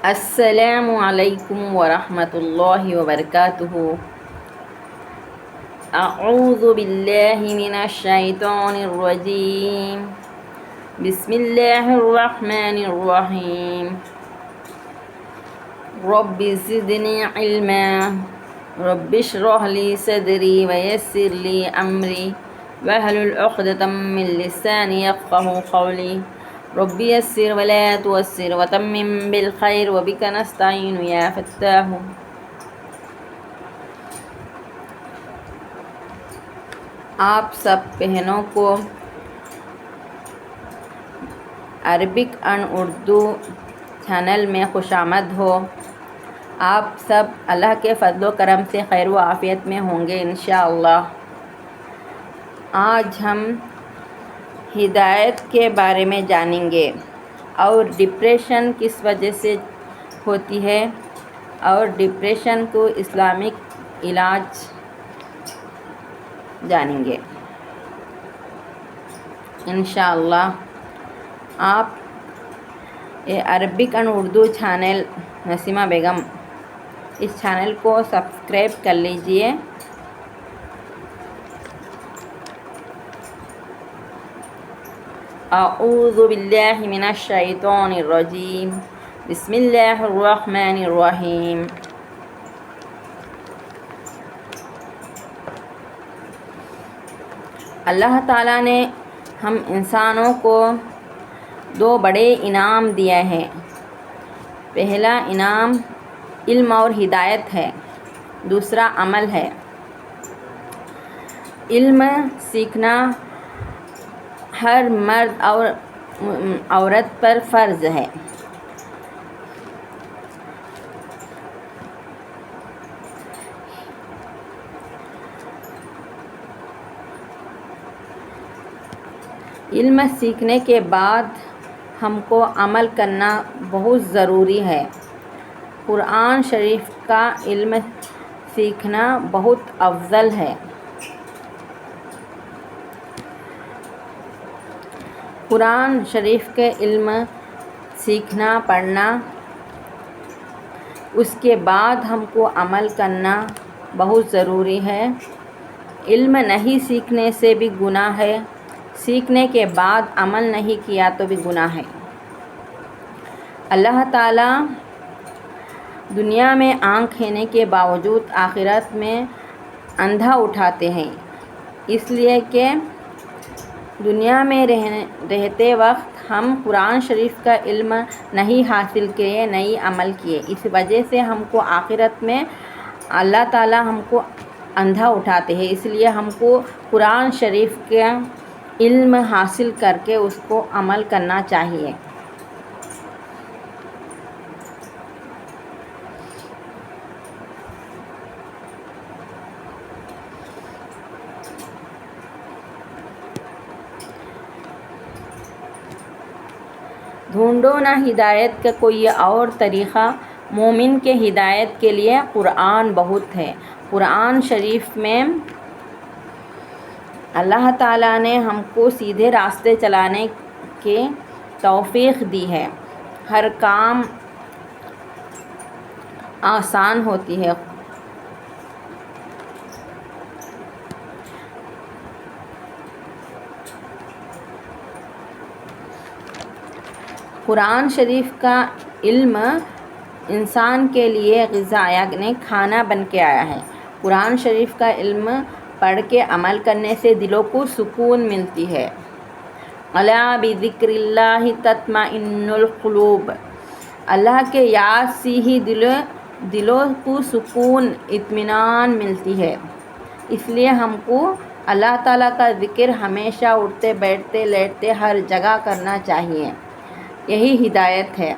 السلام علیکم ورحمۃ اللہ وبرکاتہ۔ اعوذ باللہ من الشیطان الرجیم، بسم اللہ الرحمن الرحیم۔ رب زدنی علما، رب اشرح لی صدری ویسر لی امری واحلل عقدۃ من لسانی یفقہوا قولی۔ رب یسر ولا تعسر وتمم بالخیر وبک نستعین یا فتاح۔ آپ سب بہنوں کو عربک اینڈ اردو چینل میں خوش آمد ہو۔ آپ سب اللہ کے فضل و کرم سے خیر و عافیت میں ہوں گے انشاءاللہ۔ آج ہم ہدایت کے بارے میں جانیں گے اور ڈپریشن کس وجہ سے ہوتی ہے اور ڈپریشن کو اسلامک علاج جانیں گے انشاءاللہ۔ آپ Arabic and Urdu channel Nasima Begum, us channel کو سبسکرائب کر لیجئے۔ اعوذ باللہ من الشیطان الرجیم، بسم اللہ الرحمن الرحیم۔ اللہ تعالیٰ نے ہم انسانوں کو دو بڑے انعام دیے ہیں۔ پہلا انعام علم اور ہدایت ہے، دوسرا عمل ہے۔ علم سیکھنا ہر مرد اور عورت پر فرض ہے۔ علم سیکھنے کے بعد ہم کو عمل کرنا بہت ضروری ہے۔ قرآن شریف کا علم سیکھنا بہت افضل ہے۔ قرآن شریف کے علم سیکھنا، پڑھنا، اس کے بعد ہم کو عمل کرنا بہت ضروری ہے۔ علم نہیں سیکھنے سے بھی گناہ ہے، سیکھنے کے بعد عمل نہیں کیا تو بھی گناہ ہے۔ اللہ تعالیٰ دنیا میں آنکھ ہونے کے باوجود آخرت میں اندھا اٹھاتے ہیں، اس لیے کہ دنیا میں رہتے وقت ہم قرآن شریف کا علم نہیں حاصل کیے، نہیں عمل کیے، اس وجہ سے ہم کو آخرت میں اللہ تعالیٰ ہم کو اندھا اٹھاتے ہیں۔ اس لیے ہم کو قرآن شریف کا علم حاصل کر کے اس کو عمل کرنا چاہیے۔ ڈھونڈو نہ ہدایت کا کوئی اور طریقہ، مومن کے ہدایت کے لیے قرآن بہت ہے۔ قرآن شریف میں اللہ تعالیٰ نے ہم کو سیدھے راستے چلانے کی توفیق دی ہے، ہر کام آسان ہوتی ہے۔ قرآن شریف کا علم انسان کے لیے غذا یعنی کھانا بن کے آیا ہے۔ قرآن شریف کا علم پڑھ کے عمل کرنے سے دلوں کو سکون ملتی ہے۔ الا بذکر اللہ تطمئن القلوب، اللہ کے یاد سے ہی دلوں کو سکون، اطمینان ملتی ہے۔ اس لیے ہم کو اللہ تعالیٰ کا ذکر ہمیشہ اٹھتے بیٹھتے لیٹتے ہر جگہ کرنا چاہیے، یہی ہدایت ہے۔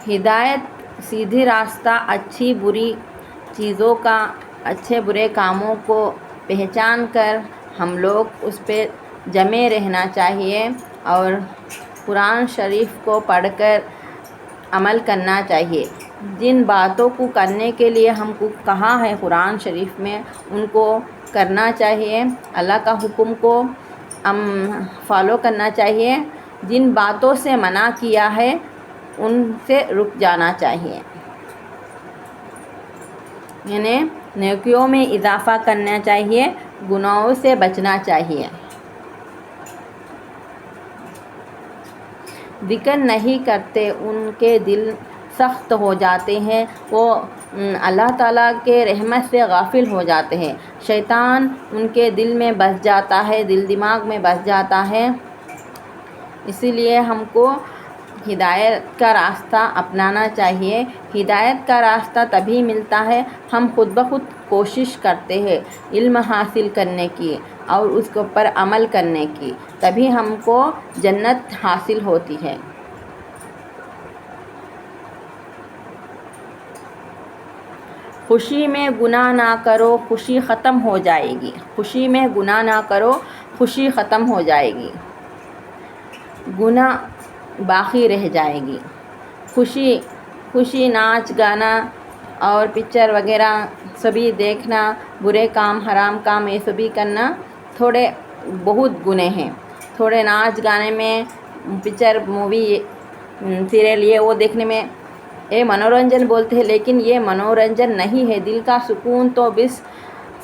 ہدایت سیدھی راستہ، اچھی بری چیزوں کا، اچھے برے کاموں کو پہچان کر ہم لوگ اس پہ جمے رہنا چاہیے اور قرآن شریف کو پڑھ کر عمل کرنا چاہیے۔ جن باتوں کو کرنے کے لیے ہم کو کہا ہے قرآن شریف میں، ان کو کرنا چاہیے۔ اللہ کا حکم کو فالو کرنا چاہیے جن باتوں سے منع کیا ہے ان سے رک جانا چاہیے، یعنی نیکیوں میں اضافہ کرنا چاہیے، گناہوں سے بچنا چاہیے۔ ذکر نہیں کرتے ان کے دل سخت ہو جاتے ہیں، وہ اللہ تعالیٰ کے رحمت سے غافل ہو جاتے ہیں، شیطان ان کے دل میں بس جاتا ہے، دل دماغ میں بس جاتا ہے۔ اسی لیے ہم کو ہدایت کا راستہ اپنانا چاہیے۔ ہدایت کا راستہ تبھی ملتا ہے ہم خود بخود کوشش کرتے ہیں علم حاصل کرنے کی اور اس کے اوپر عمل کرنے کی، تبھی ہم کو جنت حاصل ہوتی ہے۔ خوشی میں گناہ نہ کرو، خوشی ختم ہو جائے گی۔ خوشی میں گناہ نہ کرو، خوشی ختم ہو جائے گی، گناہ باقی رہ جائے گی۔ خوشی ناچ گانا اور پکچر وغیرہ سبھی دیکھنا، برے کام حرام کام یہ سبھی کرنا تھوڑے بہت گناہ ہیں۔ تھوڑے ناچ گانے میں، پکچر مووی سیریل یہ وہ دیکھنے میں یہ منورنجن بولتے ہیں، لیکن یہ منورنجن نہیں ہے۔ دل کا سکون تو بس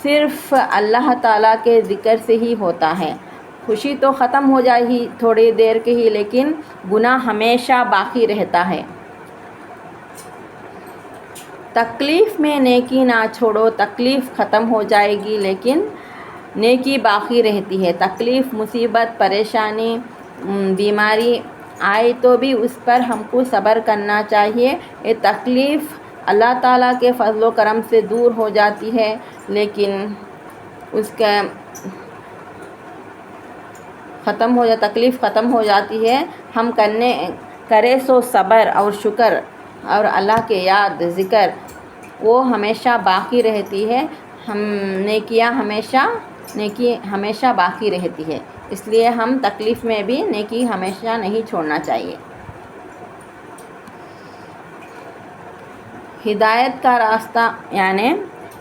صرف اللہ تعالیٰ کے ذکر سے ہی ہوتا ہے۔ خوشی تو ختم ہو جائے گی تھوڑی دیر کے ہی، لیکن گناہ ہمیشہ باقی رہتا ہے۔ تکلیف میں نیکی نہ چھوڑو، تکلیف ختم ہو جائے گی لیکن نیکی باقی رہتی ہے۔ تکلیف، مصیبت، پریشانی، بیماری آئے تو بھی اس پر ہم کو صبر کرنا چاہیے۔ یہ تکلیف اللہ تعالیٰ کے فضل و کرم سے دور ہو جاتی ہے، لیکن تکلیف ختم ہو جاتی ہے۔ ہم کرے سو صبر اور شکر اور اللہ کے یاد ذکر وہ ہمیشہ باقی رہتی ہے۔ نیکی ہمیشہ باقی رہتی ہے، اس لیے ہم تکلیف میں بھی نیکی ہمیشہ نہیں چھوڑنا چاہیے۔ ہدایت کا راستہ یعنی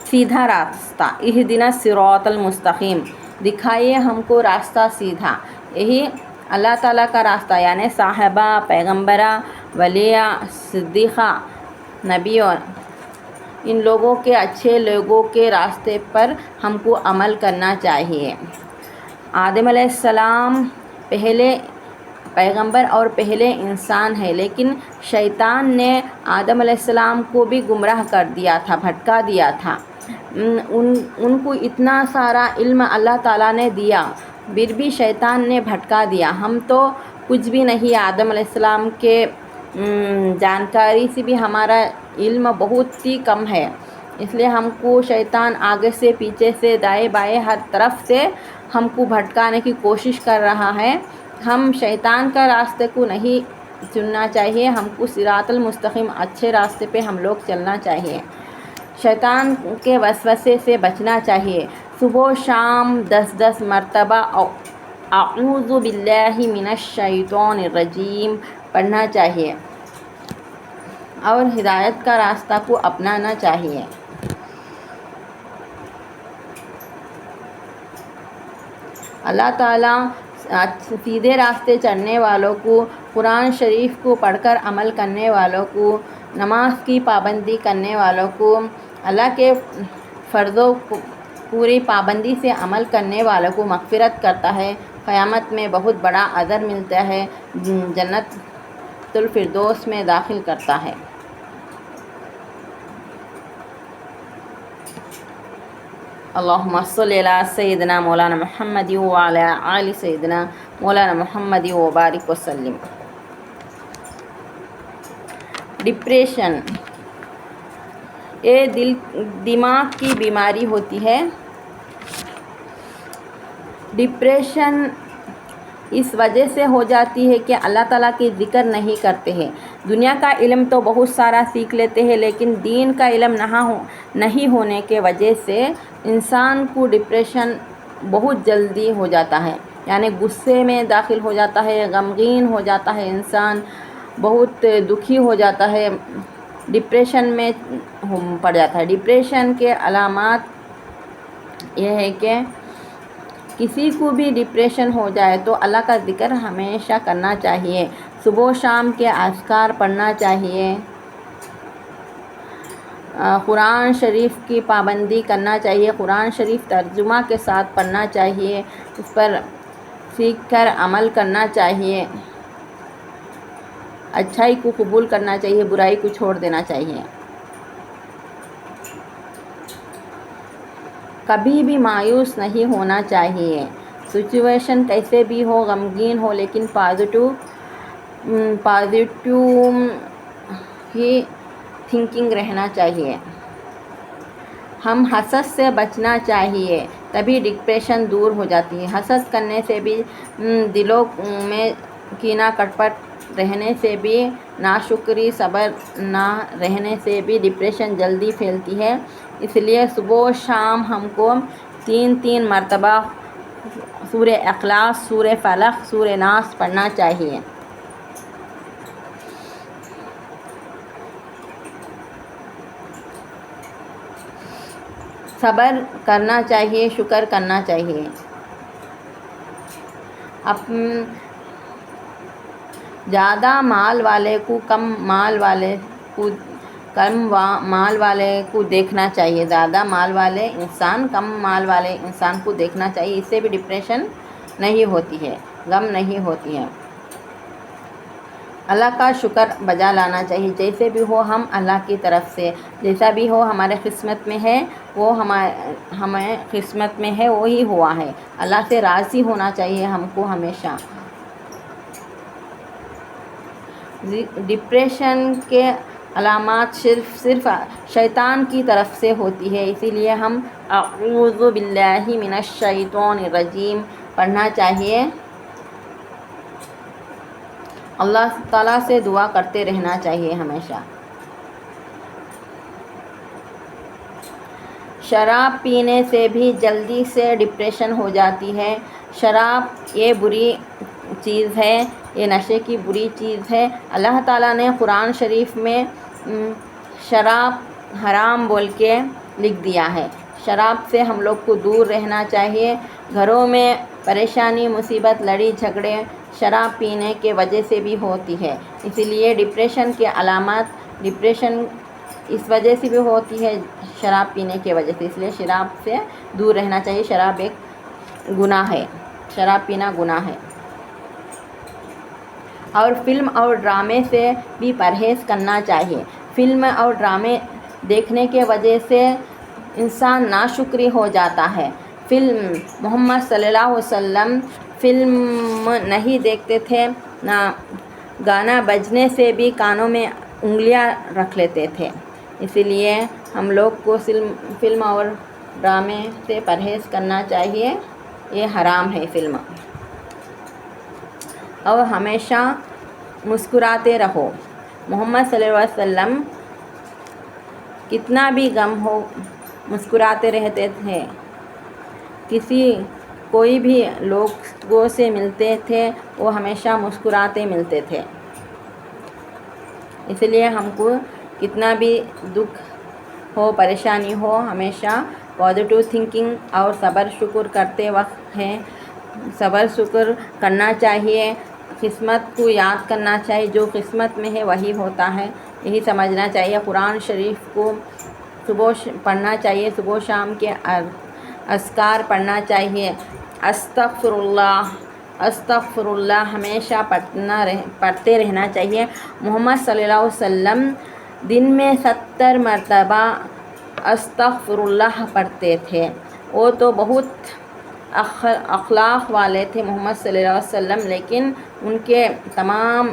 سیدھا راستہ، اہدنا الصراط المستقیم، دکھائیے ہم کو راستہ سیدھا۔ یہی اللہ تعالیٰ کا راستہ، یعنی صحابہ، پیغمبرہ، ولیہ، صدیقہ، نبیوں، ان لوگوں کے اچھے لوگوں کے راستے پر ہم کو عمل کرنا چاہیے۔ آدم علیہ السلام پہلے پیغمبر اور پہلے انسان ہے، لیکن شیطان نے آدم علیہ السلام کو بھی گمراہ کر دیا تھا، بھٹکا دیا تھا۔ ان کو اتنا سارا علم اللہ تعالیٰ نے دیا، پھر بھی شیطان نے بھٹکا دیا۔ ہم تو کچھ بھی نہیں، آدم علیہ السلام کے جانکاری سے بھی ہمارا علم بہت ہی کم ہے، اس لیے ہم کو شیطان آگے سے پیچھے سے دائیں بائیں ہر طرف سے ہم کو بھٹکانے کی کوشش کر رہا ہے۔ ہم شیطان کا راستے کو نہیں چننا چاہیے، ہم کو صراط المستقیم اچھے راستے پہ ہم لوگ چلنا چاہیے، شیطان کے وسوسے سے بچنا چاہیے۔ صبح و شام 10 مرتبہ اعوذ باللہ من الشیطان الرجیم پڑھنا چاہیے اور ہدایت کا راستہ کو اپنانا چاہیے۔ اللہ تعالیٰ سیدھے راستے چلنے والوں کو، قرآن شریف کو پڑھ کر عمل کرنے والوں کو، نماز کی پابندی کرنے والوں کو، اللہ کے فرضوں کو پوری پابندی سے عمل کرنے والوں کو مغفرت کرتا ہے، قیامت میں بہت بڑا اجر ملتا ہے، جنت الفردوس میں داخل کرتا ہے۔ اللہم صلی علی سیدنا مولانا محمد وعلی آل سیدنا مولانا محمد وبارک وسلم۔ ڈپریشن یہ دماغ کی بیماری ہوتی ہے۔ ڈپریشن اس وجہ سے ہو جاتی ہے کہ اللہ تعالیٰ کی ذکر نہیں کرتے ہیں۔ دنیا کا علم تو بہت سارا سیکھ لیتے ہیں، لیکن دین کا علم نہیں ہونے کے وجہ سے انسان کو ڈپریشن بہت جلدی ہو جاتا ہے، یعنی غصے میں داخل ہو جاتا ہے، غمگین ہو جاتا ہے، انسان بہت دکھی ہو جاتا ہے، ڈپریشن میں پڑ جاتا ہے۔ ڈپریشن کے علامات یہ ہے کہ کسی کو بھی ڈپریشن ہو جائے تو اللہ کا ذکر ہمیشہ کرنا چاہیے، صبح و شام کے اذکار پڑھنا چاہیے، قرآن شریف کی پابندی کرنا چاہیے، قرآن شریف ترجمہ کے ساتھ پڑھنا چاہیے، اس پر سیکھ کر عمل کرنا چاہیے، اچھائی کو قبول کرنا چاہیے، برائی کو چھوڑ دینا چاہیے۔ کبھی بھی مایوس نہیں ہونا چاہیے، سچویشن کیسے بھی ہو، غمگین ہو، لیکن پازیٹیو ہی تھنکنگ رہنا چاہیے۔ ہم حسد سے بچنا چاہیے، تبھی ڈپریشن دور ہو جاتی ہے۔ حسد کرنے سے بھی، دلوں میں کینہ کپٹ رہنے سے بھی، ناشکری صبر نہ رہنے سے بھی ڈپریشن جلدی پھیلتی ہے۔ اس لیے صبح و شام ہم کو 3 مرتبہ سورہ اخلاص، سورہ فلق، سورہ ناس پڑھنا چاہیے۔ صبر کرنا چاہیے، شکر کرنا چاہیے۔ زیادہ مال والے کو کم مال والے کو دیکھنا چاہیے، زیادہ مال والے انسان کم مال والے انسان کو دیکھنا چاہیے، اس سے بھی ڈپریشن نہیں ہوتی ہے، غم نہیں ہوتی ہے۔ اللہ کا شکر بجا لانا چاہیے، جیسے بھی ہو ہم اللہ کی طرف سے، جیسا بھی ہو ہمارے قسمت میں ہے وہ ہمیں قسمت میں ہے وہی ہوا ہے۔ اللہ سے راضی ہونا چاہیے ہم کو ہمیشہ۔ ڈپریشن کے علامات صرف شیطان کی طرف سے ہوتی ہے، اسی لیے ہم اعوذ باللہ من الشیطان الرجیم پڑھنا چاہیے، اللہ تعالیٰ سے دعا کرتے رہنا چاہیے ہمیشہ۔ شراب پینے سے بھی جلدی سے ڈپریشن ہو جاتی ہے۔ شراب یہ بری چیز ہے، یہ نشے کی بری چیز ہے۔ اللہ تعالیٰ نے قرآن شریف میں شراب حرام بول کے لکھ دیا ہے۔ شراب سے ہم لوگ کو دور رہنا چاہیے۔ گھروں میں پریشانی، مصیبت، لڑائی جھگڑے شراب پینے کے وجہ سے بھی ہوتی ہے، اسی لیے ڈپریشن کے علامات، ڈپریشن اس وجہ سے بھی ہوتی ہے شراب پینے کی وجہ سے، اس لیے شراب سے دور رہنا چاہیے۔ شراب ایک گناہ ہے، شراب پینا گناہ ہے۔ اور فلم اور ڈرامے سے بھی پرہیز کرنا چاہیے۔ فلم اور ڈرامے دیکھنے کے وجہ سے انسان ناشکری ہو جاتا ہے۔ محمد صلی اللہ علیہ وسلم فلم نہیں دیکھتے تھے، نہ گانا بجنے سے بھی کانوں میں انگلیاں رکھ لیتے تھے، اسی لیے ہم لوگ کو فلم اور ڈرامے سے پرہیز کرنا چاہیے، یہ حرام ہے فلم۔ اور ہمیشہ مسکراتے رہو۔ محمد صلی اللہ علیہ وسلم کتنا بھی غم ہو مسکراتے رہتے تھے، کوئی بھی لوگوں سے ملتے تھے وہ ہمیشہ مسکراتے ملتے تھے، اس لیے ہم کو کتنا بھی دکھ ہو، پریشانی ہو، ہمیشہ پازیٹیو تھنکنگ اور صبر شکر کرتے وقت صبر شکر کرنا چاہیے، قسمت کو یاد کرنا چاہیے، جو قسمت میں ہے وہی ہوتا ہے، یہی سمجھنا چاہیے۔ قرآن شریف کو صبح پڑھنا چاہیے، صبح و شام کے اذکار پڑھنا چاہیے، استغفر اللہ ہمیشہ پڑھتے رہنا چاہیے۔ محمد صلی اللہ علیہ وسلم دن میں 70 مرتبہ استغفر اللہ پڑھتے تھے، وہ تو بہت اخلاق والے تھے محمد صلی اللہ علیہ وسلم، لیکن ان کے تمام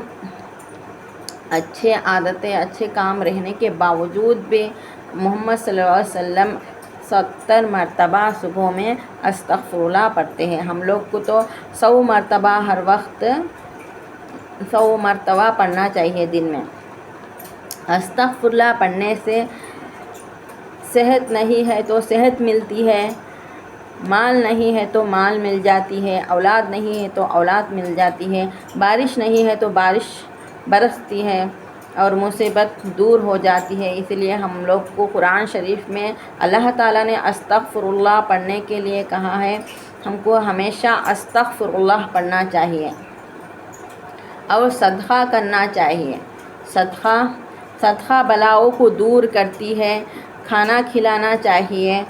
اچھے عادتیں، اچھے کام رہنے کے باوجود بھی محمد صلی اللہ علیہ وسلم 70 مرتبہ صبح میں استغفر اللہ پڑھتے ہیں۔ ہم لوگ کو تو 100 مرتبہ ہر وقت 100 مرتبہ پڑھنا چاہیے دن میں۔ استغفر اللہ پڑھنے سے صحت نہیں ہے تو صحت ملتی ہے، مال نہیں ہے تو مال مل جاتی ہے، اولاد نہیں ہے تو اولاد مل جاتی ہے، بارش نہیں ہے تو بارش برستی ہے اور مصیبت دور ہو جاتی ہے۔ اس لیے ہم لوگ کو قرآن شریف میں اللہ تعالیٰ نے استغفر اللہ پڑھنے کے لیے کہا ہے، ہم کو ہمیشہ استغفر اللہ پڑھنا چاہیے اور صدقہ کرنا چاہیے۔ صدقہ بلاؤں کو دور کرتی ہے۔ کھانا کھلانا چاہیے،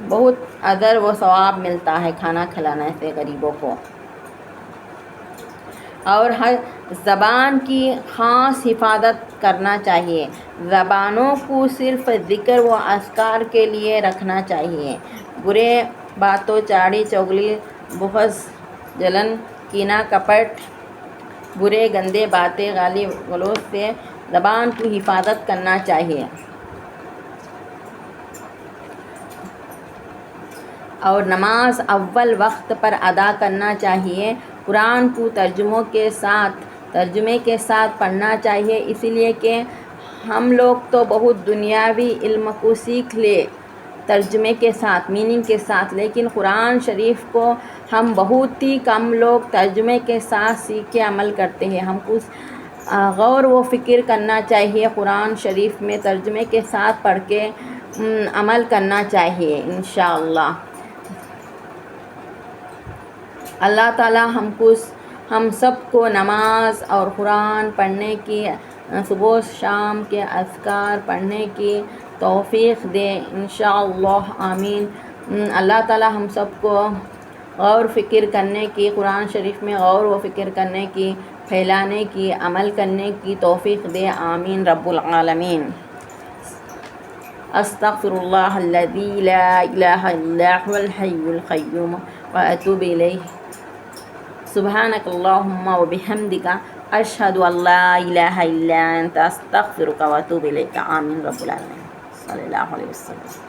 بہت اجر و ثواب ملتا ہے کھانا کھلانے سے غریبوں کو۔ اور ہر زبان کی خاص حفاظت کرنا چاہیے۔ زبانوں کو صرف ذکر و اذکار کے لیے رکھنا چاہیے۔ برے باتوں، چاڑی چغلی، بغض، جلن، کینہ، کپٹ، برے گندے باتیں، گالی گلوچ سے زبان کو حفاظت کرنا چاہیے۔ اور نماز اول وقت پر ادا کرنا چاہیے۔ قرآن کو ترجمے کے ساتھ پڑھنا چاہیے، اس لیے کہ ہم لوگ تو بہت دنیاوی علم کو سیکھ لے ترجمے کے ساتھ، میننگ کے ساتھ، لیکن قرآن شریف کو ہم بہت ہی کم لوگ ترجمے کے ساتھ سیکھ کے عمل کرتے ہیں۔ ہم کو غور و فکر کرنا چاہیے، قرآن شریف میں ترجمے کے ساتھ پڑھ کے عمل کرنا چاہیے انشاءاللہ۔ اللہ تعالی ہم سب کو نماز اور قرآن پڑھنے کی، صبح و شام کے اذکار پڑھنے کی توفیق دے انشاءاللہ، آمین۔ اللہ تعالی ہم سب کو غور و فکر کرنے کی، قرآن شریف میں غور و فکر کرنے کی، پھیلانے کی، عمل کرنے کی توفیق دے، آمین رب العالمین۔ استغفر اللہ الذی لا الہ الا هو الحی القیوم واتوب الیہ۔ سبحانک اللہم وبحمدک، اشہد ان لا الہ الا انت، استغفرک واتوب الیک، آمین رب العالمین۔ صلی اللہ علیہ وسلم۔